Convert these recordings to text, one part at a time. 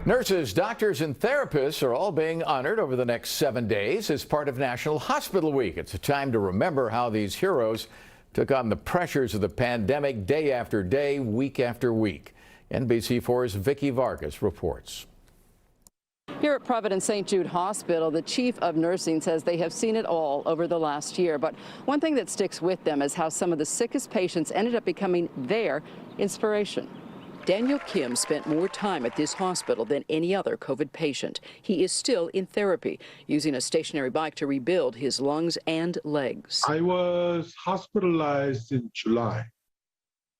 Nurses, doctors, and therapists are all being honored over the next 7 days as part of National Hospital Week. It's a time to remember how these heroes took on the pressures of the pandemic day after day, week after week. NBC4's Vicki Vargas reports. Here at Providence St. Jude Hospital, the chief of nursing says they have seen it all over the last year. But one thing that sticks with them is how some of the sickest patients ended up becoming their inspiration. Daniel Kim spent more time at this hospital than any other COVID patient. He is still in therapy, using a stationary bike to rebuild his lungs and legs. I was hospitalized in July,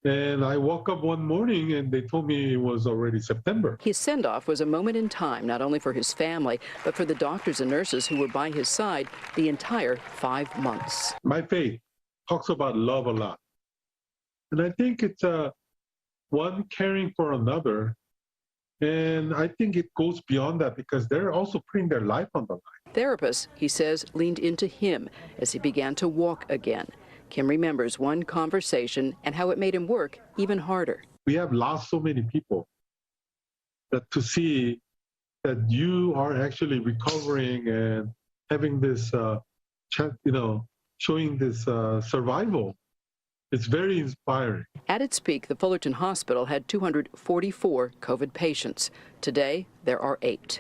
and I woke up one morning and they told me it was already September. His send-off was a moment in time, not only for his family, but for the doctors and nurses who were by his side the entire 5 months. My faith talks about love a lot. And I think it's one caring for another. And I think it goes beyond that because they're also putting their life on the line. Therapists, he says, leaned into him as he began to walk again. Kim remembers one conversation and how it made him work even harder. We have lost so many people that to see that you are actually recovering and having this, showing this survival, it's very inspiring. At its peak, the Fullerton Hospital had 244 COVID patients. Today, there are 8.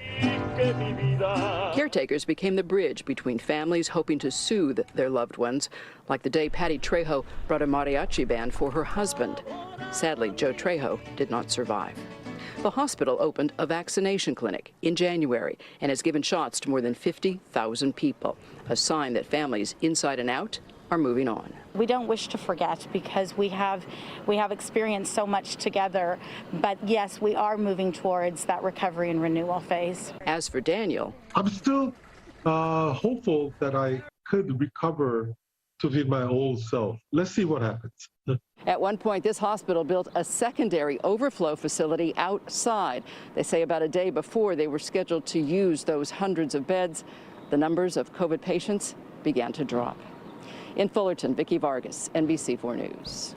Caretakers became the bridge between families hoping to soothe their loved ones, like the day Patty Trejo brought a mariachi band for her husband. Sadly, Joe Trejo did not survive. The hospital opened a vaccination clinic in January and has given shots to more than 50,000 people, a sign that families inside and out are moving on. We don't wish to forget because we have experienced so much together, but yes, we are moving towards that recovery and renewal phase. As for Daniel, I'm still hopeful that I could recover to be my old self. Let's see what happens. At one point, this hospital built a secondary overflow facility outside. They say about a day before they were scheduled to use those hundreds of beds, the numbers of COVID patients began to drop. In Fullerton, Vicki Vargas, NBC4 News.